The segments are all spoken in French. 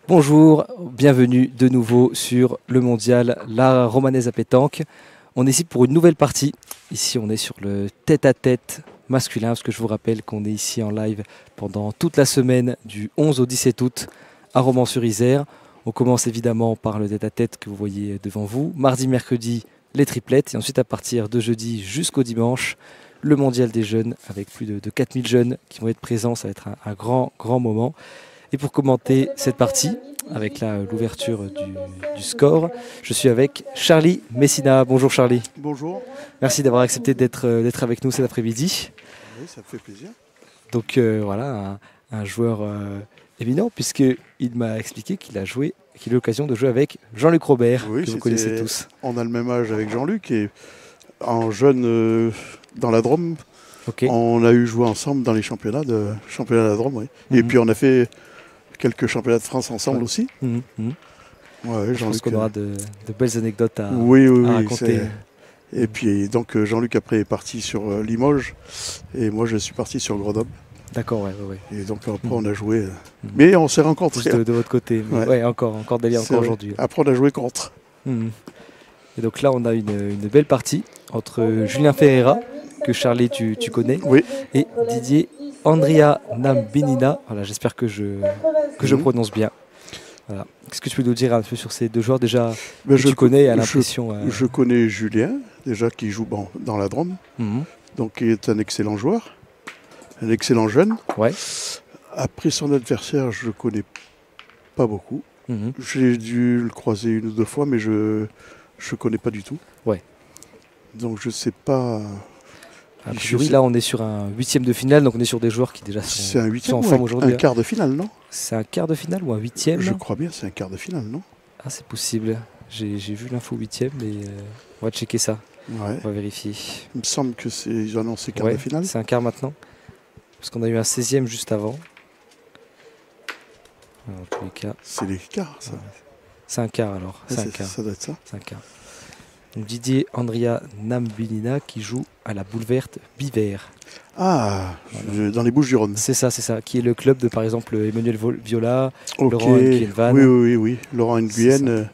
Bonjour, bienvenue de nouveau sur le mondial La Romanaise à pétanque. On est ici pour une nouvelle partie. Ici, on est sur le tête-à-tête masculin, parce que je vous rappelle qu'on est ici en live pendant toute la semaine du 11 au 17 août à Romans-sur-Isère. On commence évidemment par le tête-à-tête que vous voyez devant vous. Mardi, mercredi, les triplettes. Et ensuite, à partir de jeudi jusqu'au dimanche, le mondial des jeunes avec plus de 4000 jeunes qui vont être présents. Ça va être un grand moment. Et pour commenter cette partie, avec l'ouverture du score, je suis avec Charlie Messina. Bonjour Charlie. Bonjour. Merci d'avoir accepté d'être avec nous cet après-midi. Oui, ça me fait plaisir. Donc voilà, un joueur éminent, puisqu'il m'a expliqué qu'il a eu l'occasion de jouer avec Jean-Luc Robert, Oui, que vous connaissez tous. On a le même âge avec Jean-Luc et en jeune dans la Drôme, Okay. On a eu joué ensemble dans les championnats de la Drôme. Oui. Et puis on a fait quelques championnats de France ensemble aussi. Ouais, je pense qu'on aura de belles anecdotes à raconter. Et puis donc Jean-Luc après est parti sur Limoges et moi je suis parti sur Grenoble. D'accord, ouais. Et donc après on a joué, mais on s'est rencontrés. De votre côté, mais ouais, encore d'ailleurs encore aujourd'hui. Après on a joué contre. Et donc là on a une belle partie entre Julien Ferreira, que Charlie tu connais, oui, et Didier Andria Nambinina. Voilà, j'espère que je prononce bien. Voilà. Qu'est-ce que tu peux nous dire un peu sur ces deux joueurs déjà que tu connais à l'impression Je connais Julien, déjà qui joue dans la Drôme, donc il est un excellent joueur, un excellent jeune. Ouais. Après son adversaire, je ne connais pas beaucoup. J'ai dû le croiser une ou deux fois, mais je ne connais pas du tout. Ouais. Donc je ne sais pas. A priori, là, on est sur un huitième de finale, donc on est sur des joueurs qui déjà sont en forme aujourd'hui. Un quart de finale, non? C'est un quart de finale ou un huitième? Je crois bien, c'est un quart de finale, non? Ah, c'est possible. J'ai vu l'info huitième, mais on va checker ça. Ouais. On va vérifier. Il me semble que ils ont annoncé quart de finale. C'est un quart maintenant, parce qu'on a eu un 16e juste avant. Alors, en tous les cas. C'est les quarts, ça. C'est un quart alors. C'est un quart. Ça doit être ça. C'est un quart. Donc Didier Andria Nambinina qui joue à la Boule Verte Biver. Ah, voilà. Dans les Bouches-du-Rhône. C'est ça, qui est le club de par exemple Emmanuel Viola, Laurent Nguyen. Oui. Laurent Nguyen.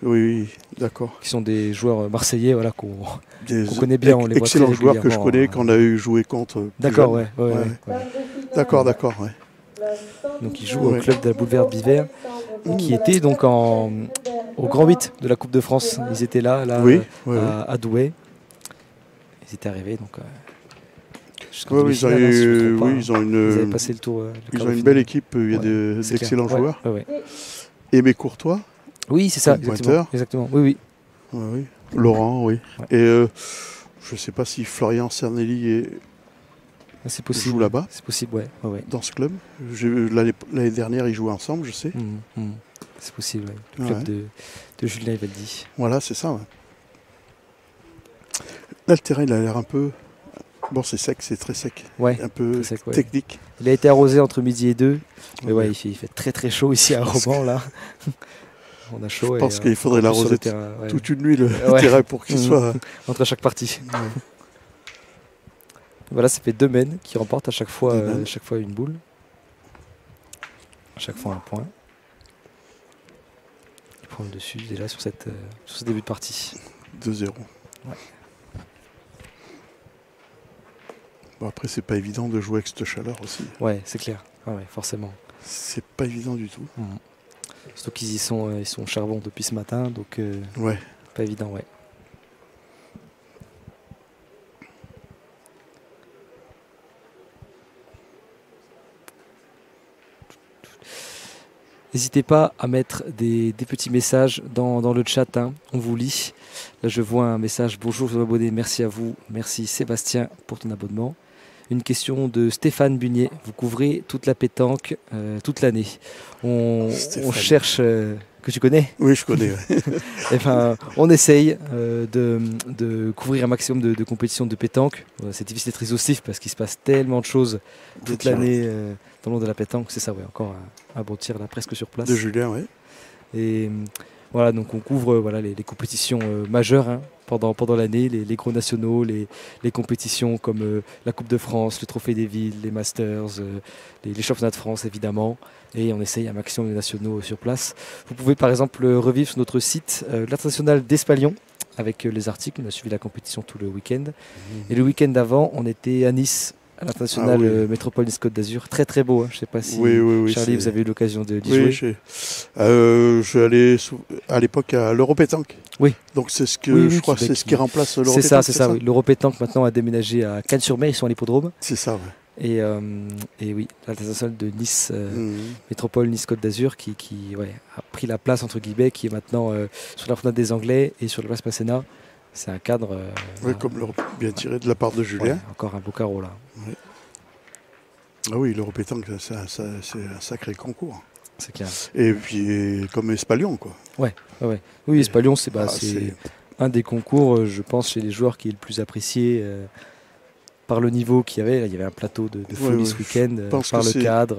Oui, d'accord. Qui sont des joueurs marseillais qu'on connaît bien. On les voit excellents joueurs que je connais, qu'on a eu joué contre. D'accord, ouais. D'accord. Donc ils jouent au club de la Boule Verte Biver, qui était donc au Grand 8 de la Coupe de France. Ils étaient là à Douai. Ils étaient arrivés donc. Ils avaient passé le tour. Ils ont une belle équipe. Il y a d'excellents joueurs. Aimé Courtois. Oui, c'est ça, exactement. Oui. Laurent, oui. Ouais. Et je ne sais pas si Florian Cernelli joue là-bas. C'est possible, ouais. Dans ce club. L'année dernière, ils jouaient ensemble, je sais. C'est possible, ouais. Le club de Julien Evaldi. Voilà, c'est ça. Ouais. Là, le terrain, il a l'air un peu... Bon, c'est sec, c'est très sec. Ouais, un peu sec, technique. Il a été arrosé entre midi et 2. Mais il fait très très chaud ici à Romans, là. On a chaud. Je pense qu'il faudrait l'arroser toute une nuit, le terrain, pour qu'il soit... Entre chaque partie. Voilà, ça fait 2 men qui remportent à chaque fois une boule. À chaque fois un point. Il prend le dessus déjà sur ce début de partie. 2-0. Ouais. Bon, après, c'est pas évident de jouer avec cette chaleur aussi. Ouais, c'est clair. Forcément. C'est pas évident du tout. Surtout qu'ils ils sont au charbon depuis ce matin, donc pas évident, ouais. N'hésitez pas à mettre des petits messages dans le chat, on vous lit. Là, je vois un message. Bonjour, je vous abonner. Merci à vous. Merci Sébastien pour ton abonnement. Une question de Stéphane Bunier. Vous couvrez toute la pétanque toute l'année. On cherche... que tu connais? Oui, je connais. On essaye de couvrir un maximum de compétitions de pétanque. C'est difficile d'être exhaustif parce qu'il se passe tellement de choses toute l'année dans le monde de la pétanque. C'est ça, encore un bon tir là, presque sur place. De Julien, oui. Et voilà, donc on couvre les compétitions majeures, pendant l'année, les gros nationaux, les compétitions comme la Coupe de France, le Trophée des Villes, les Masters, les championnats de France évidemment. Et on essaye un maximum de nationaux sur place. Vous pouvez par exemple revivre sur notre site l'International d'Espalion avec les articles. On a suivi la compétition tout le week-end. Et le week-end d'avant, on était à Nice, à l'international Métropole Nice-Côte d'Azur. Très très beau. Je ne sais pas si Charlie, vous avez eu l'occasion d'y jouer. Je suis allé à l'époque à l'Europétanque. Oui. Donc c'est ce que je crois, c'est ce qui remplace l'Europétanque. C'est ça. Oui. L'Europétanque maintenant a déménagé à Cannes-sur-Mer. Ils sont à l'hippodrome. C'est ça. Ouais. Et oui, l'international de Nice, Métropole Nice-Côte d'Azur, qui a pris la place entre guillemets, qui est maintenant sur la promenade des Anglais et sur la place Masséna. C'est un cadre comme bien tiré de la part de Julien. Encore un beau carreau là. Oui. Ah oui, l'Europétanque, c'est un sacré concours. C'est clair. Et puis comme Espalion, quoi. Oui, Espalion, c'est un des concours, je pense, chez les joueurs qui est le plus apprécié. Par le niveau qu'il y avait, il y avait un plateau de folie ce week-end, par le cadre.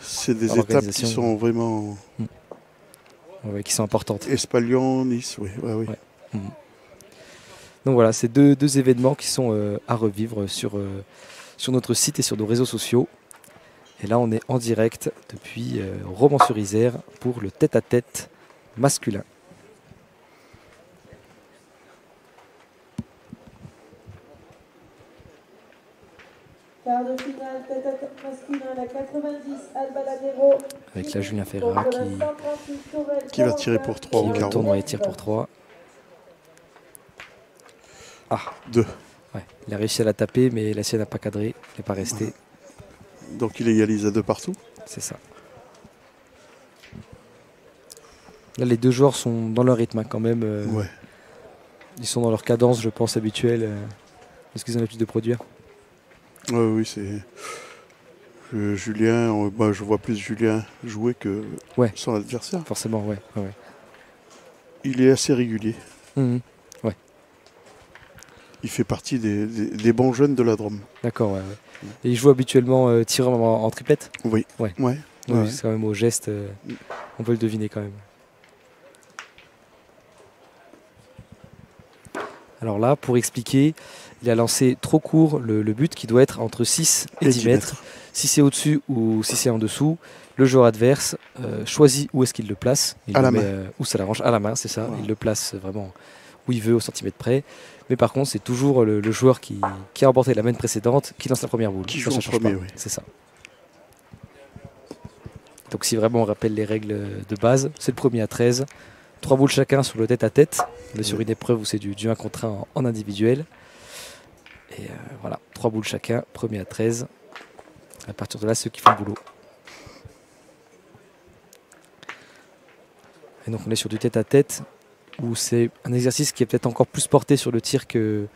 C'est des étapes qui sont vraiment... qui sont importantes. Espalion, Nice, oui. Donc voilà, c'est deux événements qui sont à revivre sur notre site et sur nos réseaux sociaux. Et là, on est en direct depuis Romans-sur-Isère pour le tête-à-tête masculin. Quart de finale, tête-à-tête masculin, la 90, Albaladero. Avec la Julien Ferrat qui va tirer pour 3 au carreau. Tournoi et tire pour 3. 2. Ouais, il a réussi à la taper, mais la sienne n'a pas cadré. Il n'est pas resté. Donc il égalise à 2 partout. C'est ça. Là, les deux joueurs sont dans leur rythme quand même. Ils sont dans leur cadence, je pense, habituelle. Parce qu'ils ont l'habitude de produire. Oui, c'est... Julien, je vois plus Julien jouer que son adversaire. Forcément, ouais. Il est assez régulier. Il fait partie des bons jeunes de la Drôme. D'accord, Et il joue habituellement tireur en triplette. Oui. C'est quand même au geste, on peut le deviner quand même. Alors là, pour expliquer, il a lancé trop court le but qui doit être entre 6 et 10 mètres. Si c'est au-dessus ou si c'est en dessous, le joueur adverse choisit où est-ce qu'il le place. Il à le la met, main. où ça l'arrange, à la main, c'est ça. Il le place vraiment où il veut, au centimètre près. Mais par contre, c'est toujours le joueur qui a remporté la main précédente qui lance la première boule. Qui joue en premier, oui. C'est ça. Donc si vraiment on rappelle les règles de base, c'est le premier à 13. 3 boules chacun sur le tête-à-tête. On est sur une épreuve où c'est du 1 contre 1 en individuel. Et voilà, 3 boules chacun, premier à 13. À partir de là, ceux qui font le boulot. Et donc on est sur du tête-à-tête où c'est un exercice qui est peut-être encore plus porté sur le tir que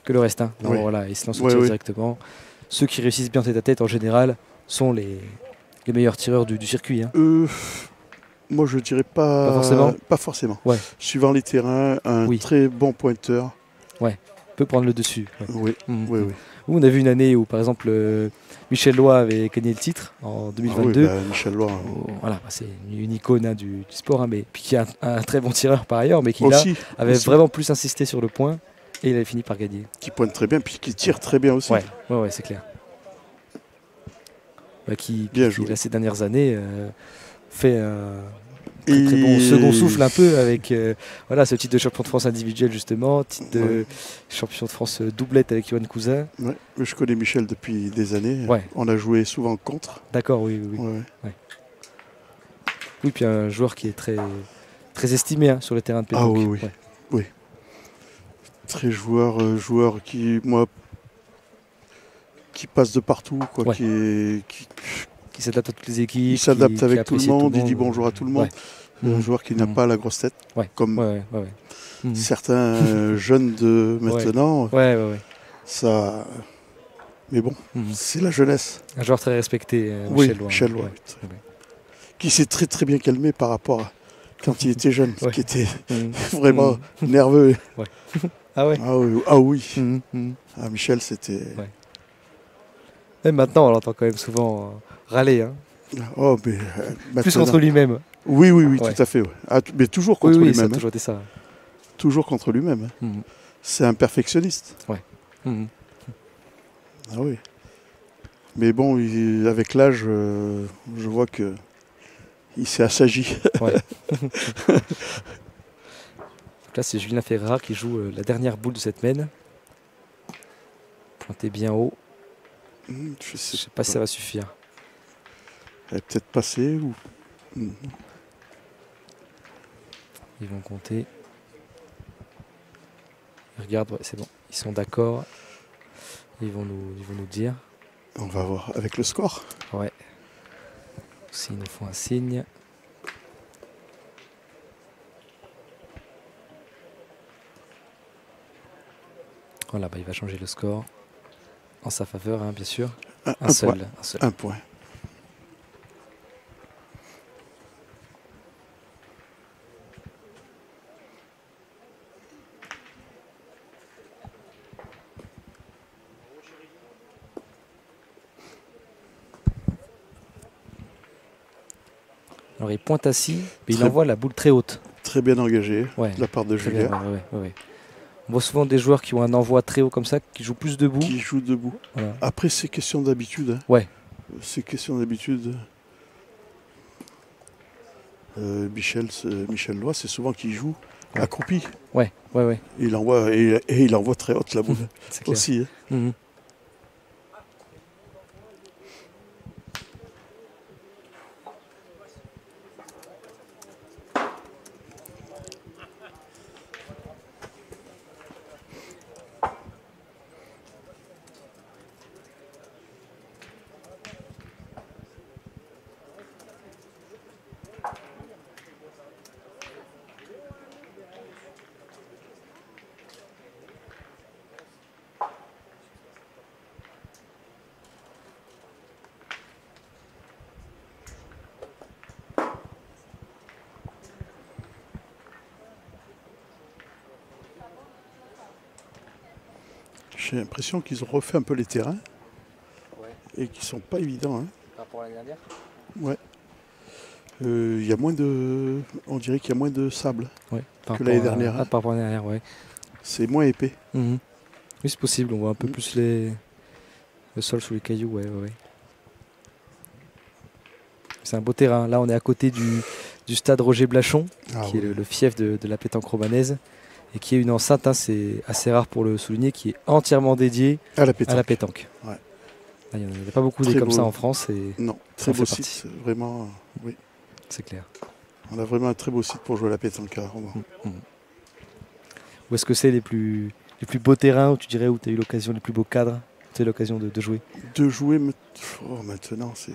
le reste. Non, voilà, ils se lancent au tir directement. Ceux qui réussissent bien tête-à-tête en général sont les meilleurs tireurs du circuit. Moi, je dirais pas forcément. Pas forcément. Suivant les terrains, un très bon pointeur. Peut prendre le dessus. Oui. On a vu une année où, par exemple, Michel Loy avait gagné le titre en 2022. Michel Loy. Voilà, c'est une icône du sport, mais puis qui est un très bon tireur par ailleurs, mais qui avait vraiment plus insisté sur le point et il avait fini par gagner. Qui pointe très bien, puis qui tire très bien aussi. Ouais, c'est clair. Qui joué. Là, ces dernières années, fait un très bon second souffle un peu avec ce titre de champion de France individuel justement, titre de champion de France doublette avec Yoann Cousin. Je connais Michel depuis des années. On a joué souvent contre. D'accord, oui. Oui, puis un joueur qui est très, très estimé sur le terrain de pétanque. Oui. Très joueur qui passe de partout, qui s'adapte à toutes les équipes. Il s'adapte avec tout le monde, il dit bonjour à tout le monde. Un joueur qui n'a pas la grosse tête, comme certains jeunes de maintenant. Ça... Mais bon, c'est la jeunesse. Un joueur très respecté, Michel Loy. Qui s'est très très bien calmé par rapport à quand il était jeune, qui était vraiment nerveux. Ah ouais. Ah oui. Michel, c'était... Même maintenant, on l'entend quand même souvent râler. Plus contre lui-même. Oui, tout à fait. Mais toujours contre lui-même. Ça a toujours été ça. Toujours contre lui-même. C'est un perfectionniste. Ouais. Ah oui. Mais bon, avec l'âge, je vois que il s'est assagi. Ouais. Donc là, c'est Julien Ferreira qui joue la dernière boule de cette mène. Pointé bien haut. Je sais pas si ça va suffire. Elle est peut-être passée ou... Ils vont compter. Regarde, ouais, c'est bon. Ils sont d'accord. Ils vont nous dire. On va voir avec le score. Ouais. S'ils nous font un signe. Voilà, bah, il va changer le score. En sa faveur, hein, bien sûr. Un seul. Un point. Alors il pointe assis, mais il envoie la boule très haute. Très bien engagé de la part de Julien. Ouais. On voit souvent des joueurs qui ont un envoi très haut comme ça, qui jouent plus debout. Qui jouent debout. Voilà. Après, c'est question d'habitude. Hein. Ouais. C'est question d'habitude. Michel Lois, c'est souvent qu'il joue accroupi. Ouais. Il envoie, et il envoie très haute la boule aussi. Hein. J'ai l'impression qu'ils ont refait un peu les terrains et qu'ils sont pas évidents. Hein. Par rapport à l'année dernière ? Ouais. Y a moins de, on dirait qu'il y a moins de sable que l'année dernière. Par rapport à l'année dernière, ouais. C'est moins épais. Oui, c'est possible. On voit un peu plus le sol sous les cailloux. Ouais. C'est un beau terrain. Là, on est à côté du stade Roger Blachon, qui est le fief de la pétanque romanaise. Et qui est une enceinte, hein, c'est assez rare pour le souligner, qui est entièrement dédiée à la pétanque. Ouais. Il n'y en a pas beaucoup comme ça en France. Et non, très beau site, vraiment, oui. C'est clair. On a vraiment un très beau site pour jouer à la pétanque à Romans. Où est-ce que c'est les plus beaux terrains, où tu dirais, où tu as eu l'occasion, les plus beaux cadres, où tu as eu l'occasion de jouer ? De jouer, maintenant, c'est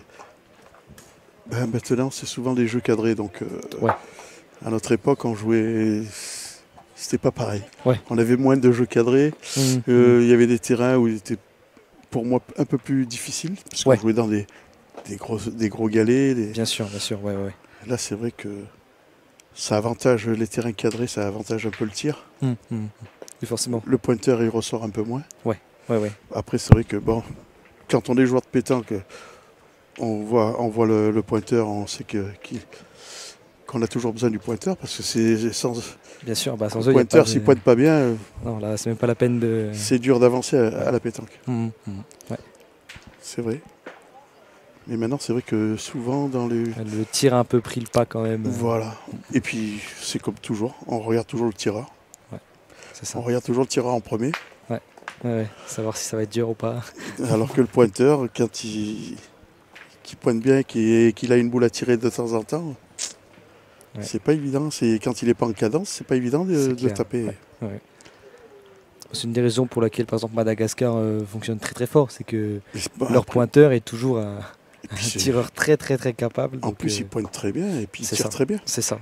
souvent des jeux cadrés. Donc, à notre époque, on jouait... C'était pas pareil. Ouais. On avait moins de jeux cadrés. Il y avait des terrains où il était, pour moi, un peu plus difficile. Parce qu'on jouait dans des gros galets. Bien sûr, ouais. Là, c'est vrai que ça avantage les terrains cadrés, ça avantage un peu le tir. Et forcément. Le pointeur, il ressort un peu moins. Ouais. Après, c'est vrai que, quand on est joueur de pétanque, on voit le pointeur, on sait qu'on a toujours besoin du pointeur parce que c'est sans... Bien sûr, sans le pointeur, s'il pointe pas bien... non, là, c'est même pas la peine de... C'est dur d'avancer à la pétanque. Ouais. C'est vrai. Mais maintenant, c'est vrai que souvent dans les... Le tir a un peu pris le pas quand même. Voilà. Et puis, c'est comme toujours, on regarde toujours le tireur. Ouais, c'est ça. On regarde toujours le tireur en premier. Ouais. Savoir si ça va être dur ou pas. Alors que le pointeur, quand il pointe bien et qu'il a une boule à tirer de temps en temps... C'est pas évident, quand il n'est pas en cadence, c'est pas évident de taper. Ouais. C'est une des raisons pour laquelle, par exemple, Madagascar fonctionne très très fort, c'est que leur pointeur est toujours un tireur très très très capable. En plus, il pointe très bien et puis il tire très bien. C'est ça.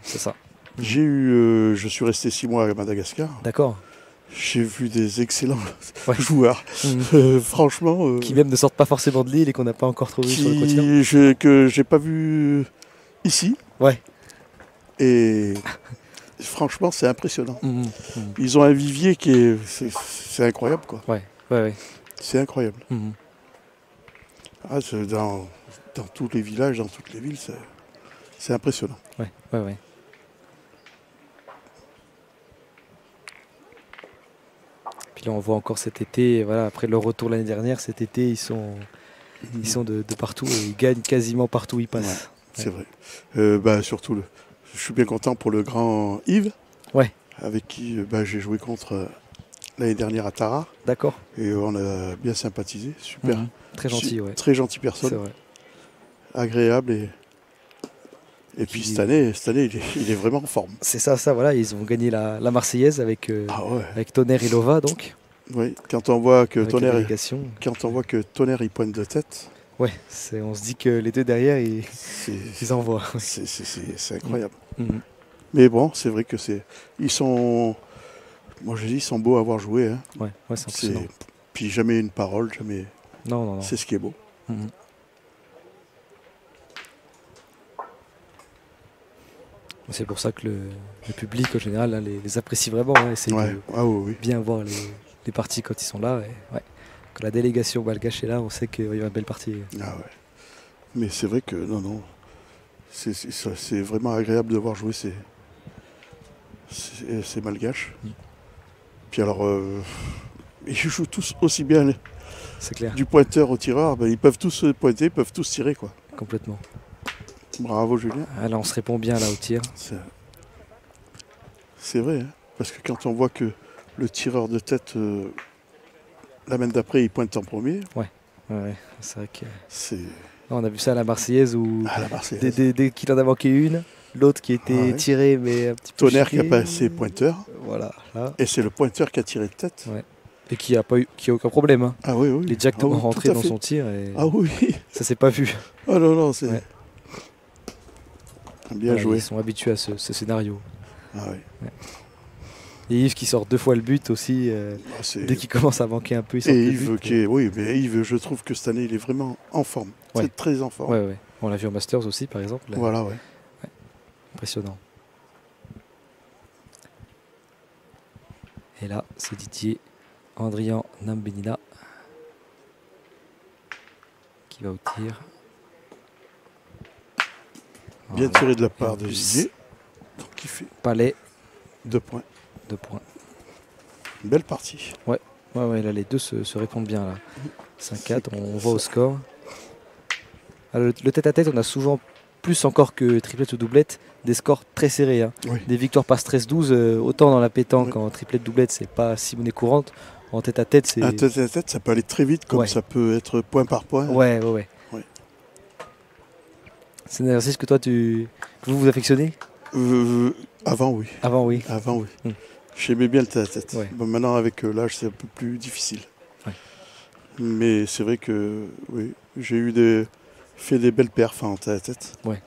Je suis resté 6 mois à Madagascar. D'accord. J'ai vu des excellents joueurs, franchement. Qui même ne sortent pas forcément de l'île et qu'on n'a pas encore trouvé sur le continent. Que j'ai pas vu ici. Ouais. Et franchement, c'est impressionnant. Ils ont un vivier qui est... C'est incroyable, quoi. Ouais. C'est incroyable. Dans tous les villages, dans toutes les villes, c'est impressionnant. Ouais. Puis là, on voit encore cet été, voilà, après leur retour l'année dernière, cet été, ils sont de partout et ils gagnent quasiment partout où ils passent. Ouais, c'est vrai. Surtout, je suis bien content pour le grand Yves, avec qui j'ai joué contre l'année dernière à Tarare. D'accord. Et on a bien sympathisé, super. Très gentil, Très gentille personne. C'est vrai. Agréable et puis cette année il est vraiment en forme. C'est ça, voilà, ils ont gagné la Marseillaise avec Tonnerre et Lova, donc. Oui, quand on voit que Tonnerre il pointe de tête. Ouais, on se dit que les deux derrière, ils envoient. C'est incroyable. Mais bon, c'est vrai que ils sont beaux à avoir joué. Hein. Ouais, c'est impressionnant. Puis jamais une parole, jamais. Non. C'est ce qui est beau. C'est pour ça que le public, en général, là, les apprécie vraiment. Essaye de bien voir les parties quand ils sont là. Et, quand la délégation malgache est là, on sait qu'il y a une belle partie. Ah ouais. Mais c'est vrai que, non. C'est vraiment agréable de voir jouer ces malgaches. Puis alors, ils jouent tous aussi bien. C'est clair. Du pointeur au tireur, ils peuvent tous pointer, ils peuvent tous tirer, quoi. Complètement. Bravo Julien. Là on se répond bien là au tir. C'est vrai, hein, parce que quand on voit que le tireur de tête, la main d'après, il pointe en premier. Ouais. C'est vrai que. On a vu ça à la Marseillaise où dès qu'il en a manqué une, l'autre qui était tiré mais un petit peu. Tonnerre qui a passé pointeur. Voilà. Là. Et c'est le pointeur qui a tiré de tête. Ouais. Et qui a aucun problème. Hein. Ah oui. Il est directement rentré dans son tir. Et ah oui. Ça s'est pas vu. Oh non, c'est. Ouais. Bien joué. Ils sont habitués à ce scénario. Ah oui. Ouais. Et Yves qui sort 2 fois le but aussi. Dès qu'il commence à manquer un peu, il sort le but. Mais Yves, je trouve que cette année, il est vraiment en forme. C'est très en forme. Ouais. On l'a vu au Masters aussi, par exemple. Là. Voilà, Impressionnant. Et là, c'est Didier Andrian Nambenina qui va au tir. Bien tiré de la part de Didier. Donc il fait Palais. 2 points. 2 points. Une belle partie. Ouais, là les deux se répondent bien là. 5-4, on va au score. Alors, le tête-à-tête, on a souvent plus encore que triplette ou doublette, des scores très serrés. Hein. Oui. Des victoires passe 13-12, autant dans la pétanque en triplette doublette, c'est pas si monnaie courante. En tête-à-tête, c'est. Un tête-à-tête, ça peut aller très vite, comme ça peut être point par point. Ouais. C'est un exercice que toi, vous affectionnez Avant, oui. Avant, oui. J'aimais bien le tête-à-tête. Ouais. Bon, maintenant, avec l'âge, c'est un peu plus difficile. Ouais. Mais c'est vrai que j'ai fait des belles perfs en tête-à-tête. Ouais.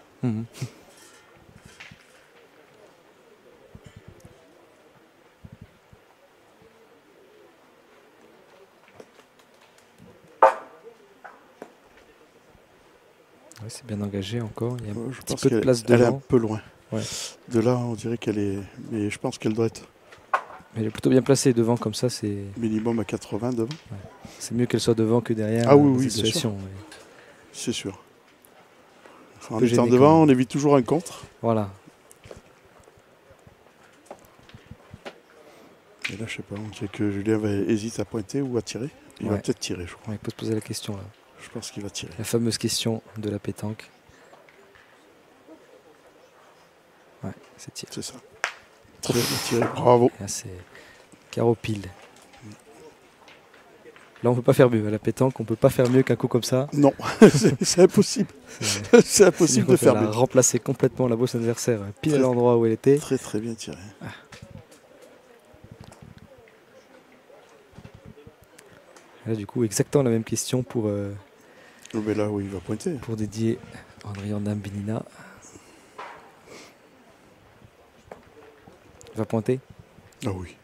C'est bien engagé encore. Il y a un petit peu de place devant. Elle est un peu loin. Ouais. De là, on dirait qu'elle est. Mais je pense qu'elle doit être. Elle est plutôt bien placée devant, comme ça, c'est. Minimum à 80 devant. Ouais. C'est mieux qu'elle soit devant que derrière. Ah oui, situation. Ouais. C'est sûr. En étant devant, on évite toujours un contre. Voilà. Et là, je sais pas, on dirait que Julien hésite à pointer ou à tirer. Il va peut-être tirer, je crois. Il peut se poser la question là. Je pense qu'il va tirer. La fameuse question de la pétanque. Ouais, c'est tiré. C'est ça. Très bien tiré, bravo. Là, c'est carreau pile. Là, on peut pas faire mieux. À la pétanque, on peut pas faire mieux qu'un coup comme ça. Non, c'est impossible. C'est impossible de faire mieux. Remplacer complètement la bosse adversaire pile à l'endroit où elle était. Très très bien tiré. Là, du coup, exactement la même question pour. Mais là où il va pointer. Pour dédier Andrian Nambenina. Il va pointer. Ah oui.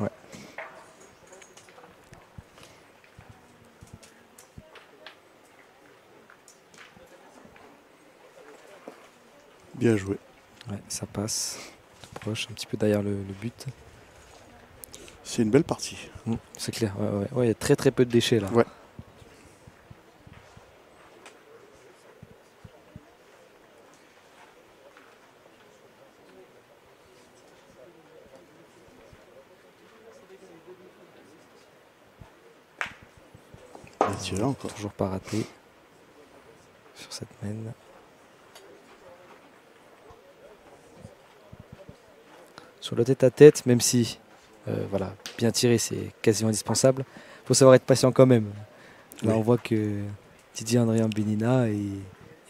Ouais. Bien joué. Ouais, ça passe. Tout proche, un petit peu derrière le but. C'est une belle partie. C'est clair. Ouais, il y a très très peu de déchets là. Ouais. tirer encore. Toujours pas raté sur cette mène. Sur le tête-à-tête, même si voilà, bien tiré, c'est quasiment indispensable, il faut savoir être patient quand même. Là, on voit que Didier André Benina, il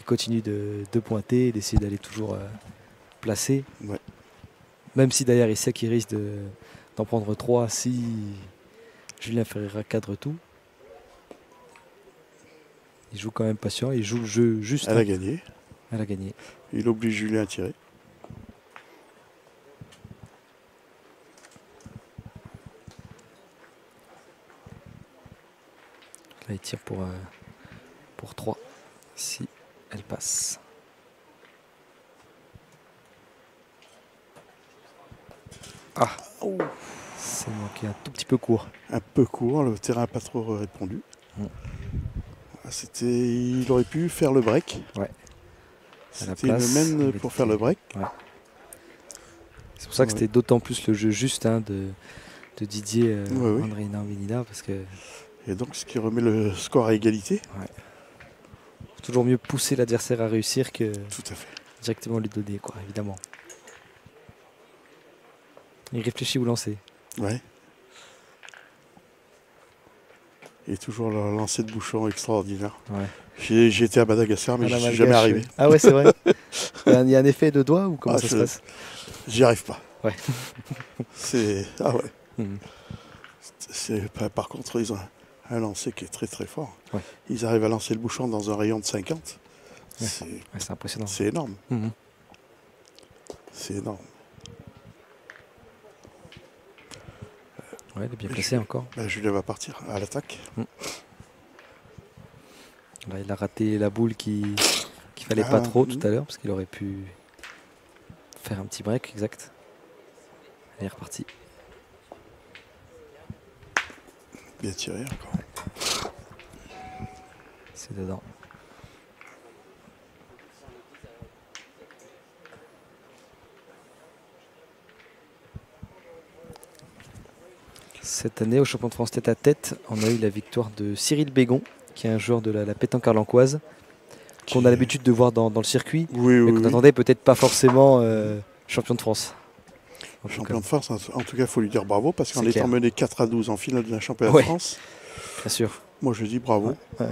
continue de pointer, d'essayer d'aller toujours placer. Ouais. Même si d'ailleurs il sait qu'il risque d'en prendre 3 si Julien Ferreira cadre tout. Il joue quand même patient, il joue le jeu juste. Elle a gagné. Elle a gagné. Il oblige Julien à tirer. Là, il tire pour 3 si elle passe. Ah, c'est manqué un tout petit peu court. Un peu court, le terrain n'a pas trop répondu. Il aurait pu faire le break. Ouais. C'était une mène pour faire le break. Ouais. C'est pour ça que c'était d'autant plus le jeu juste de Didier André Benina parce que. Et donc ce qui remet le score à égalité. Ouais. Toujours mieux pousser l'adversaire à réussir que tout à fait. Directement lui donner, quoi, évidemment. Il réfléchit où lancer. Ouais. Et toujours le lancer de bouchon extraordinaire. Ouais. J'ai été à Madagascar, mais je ne suis jamais arrivé. Ah ouais, c'est vrai. Il y a un effet de doigt ou comment ça se passe? J'y arrive pas. Ouais. Ah ouais. Par contre, ils ont un lancer qui est très très fort. Ouais. Ils arrivent à lancer le bouchon dans un rayon de 50. Ouais. C'est impressionnant. C'est énorme. C'est énorme. Ouais, il est bien placé encore. Julien va partir à l'attaque. Là, il a raté la boule qu'il fallait pas trop tout à l'heure parce qu'il aurait pu faire un petit break, exact. Elle est repartie. Bien tiré encore. Ouais. C'est dedans. Cette année, au champion de France tête-à-tête, on a eu la victoire de Cyril Bégon, qui est un joueur de la pétanque arlancoise, qu'on a l'habitude de voir dans le circuit, mais qu'on n'attendait peut-être pas forcément champion de France. Champion de France, en tout cas, il faut lui dire bravo, parce qu'en étant mené 4-12 en finale de la championnat de France, bien sûr. Moi, je dis bravo. Ouais.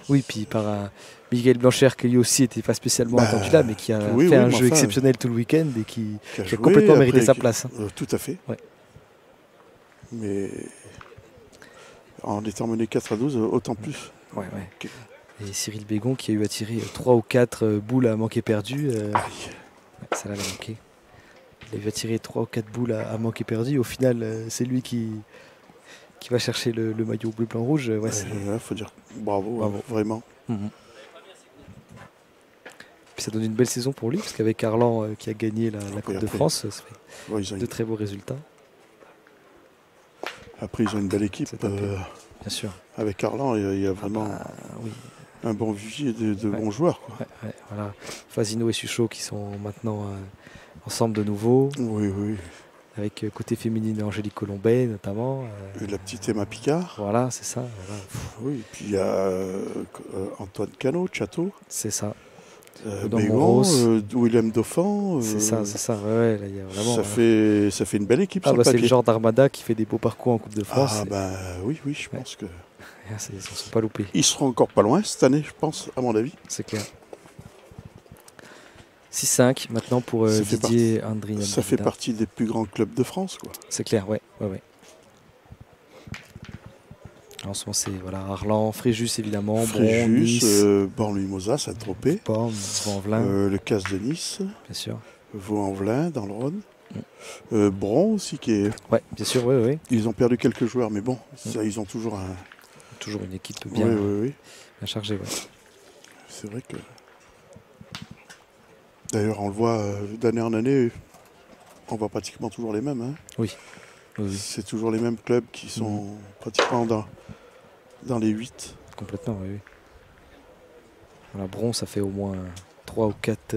Oui, puis par Miguel Blanchère, qui lui aussi n'était pas spécialement attendu là, mais qui a fait un jeu exceptionnel tout le week-end et qui a complètement mérité sa place. Tout à fait. Ouais. Mais en étant mené 4-12, autant plus. Ouais. Et Cyril Bégon qui a eu à tirer 3 ou 4 boules à manquer perdu. Ça l'a manqué. Il a eu à tirer 3 ou 4 boules à manquer perdu. Au final, c'est lui qui va chercher le maillot bleu-blanc-rouge. Il faut dire bravo. Vraiment. Puis ça donne une belle saison pour lui, parce qu'avec Arlan qui a gagné la Coupe de France, ça fait de très beaux résultats. Après, ils ont une belle équipe. Bien sûr. Avec Arlan, il y a vraiment un bon vivier de bons joueurs. Quoi. Voilà. Fazino et Suchot qui sont maintenant ensemble de nouveau. Oui. Avec côté féminine Angélique Colombet notamment. Et la petite Emma Picard. Voilà, c'est ça. Voilà. Oui, et puis il y a Antoine Cano, Chateau. C'est ça. Bégon, Willem Dauphin. C'est ça. Ouais, là, y a vraiment, ça fait une belle équipe. C'est le genre d'Armada qui fait des beaux parcours en Coupe de France. Oui, je pense que. Ils ne sont pas loupés. Ils seront encore pas loin cette année, je pense, à mon avis. C'est clair. 6-5 maintenant pour Didier André. Ça fait partie des plus grands clubs de France, quoi. C'est clair, ouais. En ce moment, c'est Arlan, Fréjus évidemment, Born-Limousin, Saint-Tropez, Vaux-en-Velin, le Casse de Nice, bien sûr, Vaux-en-Velin dans le Rhône, Bron aussi qui est. Ouais, bien sûr, oui. Ils ont perdu quelques joueurs, mais bon, ils ont toujours une équipe bien chargée, ouais. C'est vrai que. D'ailleurs, on le voit d'année en année, on voit pratiquement toujours les mêmes. Hein. Oui. C'est toujours les mêmes clubs qui sont pratiquement dans les 8. Complètement, oui. Voilà, Bron, ça fait au moins 3 ou 4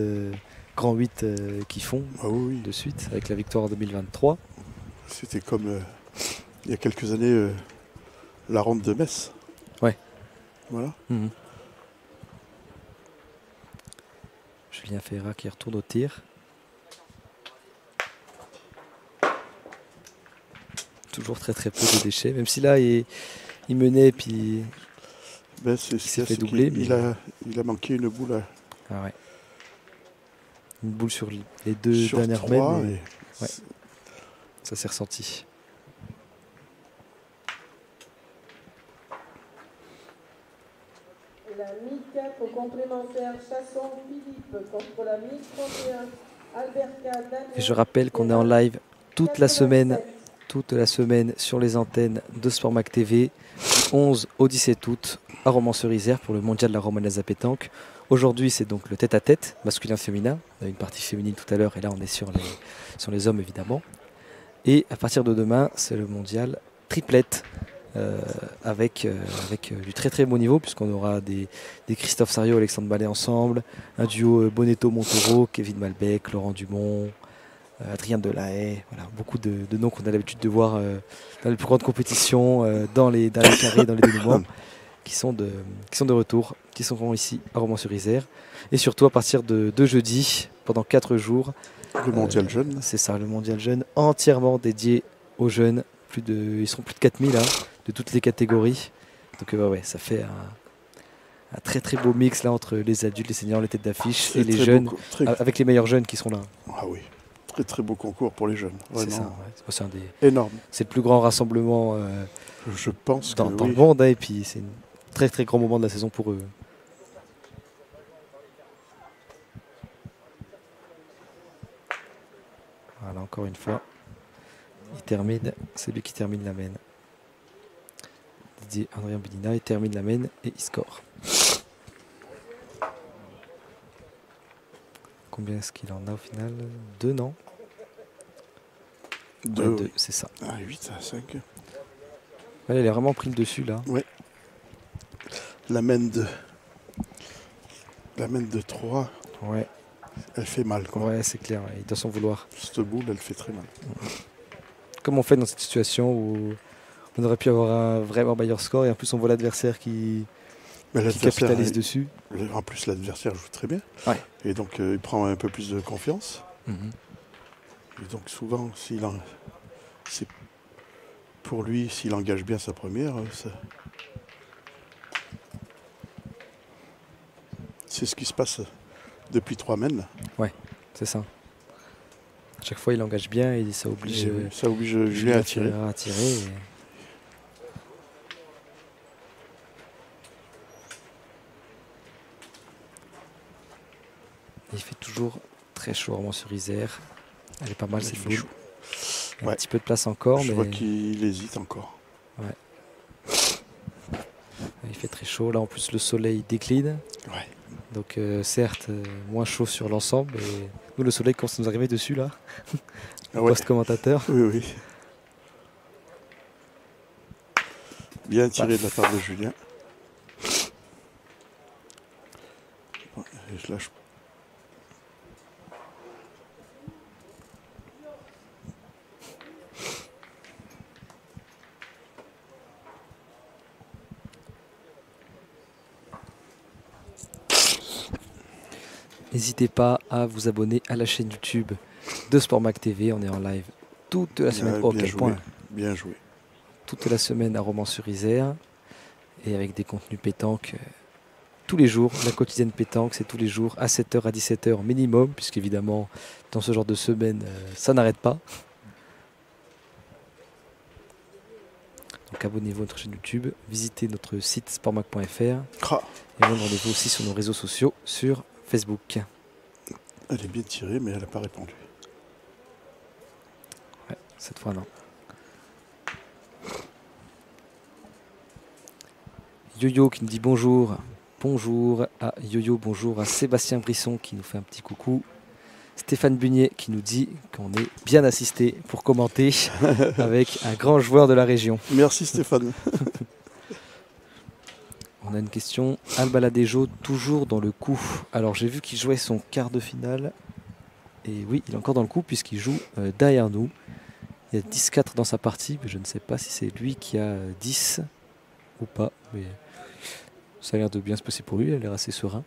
grands 8 qui font de suite, avec la victoire en 2023. C'était comme il y a quelques années la ronde de Metz. Ouais. Voilà. Julien Ferrat qui retourne au tir. Toujours très peu de déchets, même si là il menait puis il s'est fait doubler. Il a manqué une boule. Ah ouais. Une boule sur les deux dernières mènes. Ouais. Ça s'est ressenti. La Mi-4 complémentaire Chasson Philippe contre la Mi-31 Alberca Daniel. Et je rappelle qu'on est en live toute la semaine sur les antennes de Sportmac TV, du 11 au 17 août à Romans-sur-Isère pour le mondial de la romanaise à pétanque. Aujourd'hui, c'est donc le tête-à-tête, masculin-féminin. On a une partie féminine tout à l'heure et là, on est sur les hommes, évidemment. Et à partir de demain, c'est le mondial triplette avec du très bon niveau, puisqu'on aura des Christophe Sario, Alexandre Ballet ensemble, un duo Bonetto-Montoro, Kevin Malbec, Laurent Dumont, Adrien Delahaye, voilà, beaucoup de noms qu'on a l'habitude de voir dans les plus grandes compétitions, dans les carrés, dans les dénouements, qui sont de retour, qui seront ici à Romans-sur-Isère. Et surtout à partir de jeudi, pendant 4 jours. Le mondial jeune. C'est ça, le mondial jeune, entièrement dédié aux jeunes. Ils seront plus de 4000 de toutes les catégories. Donc ouais, ça fait un très beau mix là entre les adultes, les seniors, les têtes d'affiche et les jeunes, avec les meilleurs jeunes qui sont là. Ah oui, très beau concours pour les jeunes. C'est ça, ouais. Énorme. C'est le plus grand rassemblement je pense dans le monde, et puis c'est un très grand moment de la saison pour eux. Voilà, encore une fois, c'est lui qui termine la mène. Didier Adrien Bedina, il termine la mène et il score. Combien est-ce qu'il en a au final? 2, non? 2, oui. C'est ça. 8 à 5. Ouais, il a vraiment pris le dessus là. Oui. La mène de 3. Ouais. Elle fait mal, quoi. Ouais, c'est clair, il doit s'en vouloir. Cette boule, elle fait très mal. Comment on fait dans cette situation où on aurait pu avoir un vraiment meilleur score et en plus on voit l'adversaire qui capitalise dessus? En plus, l'adversaire joue très bien. Ouais. Et donc, il prend un peu plus de confiance. Et donc, souvent, c'est pour lui, s'il engage bien sa première, c'est ce qui se passe depuis 3 mènes. Ouais, c'est ça. À chaque fois, il engage bien et ça oblige Julien à tirer. Il fait toujours très chaud Romans-sur-Isère. Elle est pas mal, cette boule. Un petit peu de place encore. Je vois qu'il hésite encore. Ouais. Il fait très chaud. Là, en plus, le soleil décline. Ouais. Donc, certes, moins chaud sur l'ensemble. Mais nous, le soleil commence à nous arriver dessus, là. Post-commentateur. Oui. Bien tiré de la part de Julien. Et je lâche. N'hésitez pas à vous abonner à la chaîne YouTube de Sportmac TV. On est en live toute la semaine. Bien joué. Toute la semaine à Romans-sur-Isère. Et avec des contenus pétanques tous les jours. La quotidienne pétanque, c'est tous les jours à 7h à 17h minimum. Puisqu'évidemment, dans ce genre de semaine, ça n'arrête pas. Donc abonnez-vous à notre chaîne YouTube. Visitez notre site sportmac.fr. Et rendez-vous aussi sur nos réseaux sociaux sur Facebook. Elle est bien tirée, mais elle n'a pas répondu. Ouais, cette fois non. Yo-Yo qui nous dit bonjour. Bonjour à Yo-Yo, bonjour à Sébastien Brisson qui nous fait un petit coucou. Stéphane Bunier qui nous dit qu'on est bien assisté pour commenter avec un grand joueur de la région. Merci Stéphane. On a une question. Albaladejo toujours dans le coup. Alors j'ai vu qu'il jouait son quart de finale. Et oui, il est encore dans le coup puisqu'il joue derrière nous. Il y a 10-4 dans sa partie. Mais je ne sais pas si c'est lui qui a 10 ou pas. Mais Ça a l'air de bien se passer pour lui, il a l'air assez serein.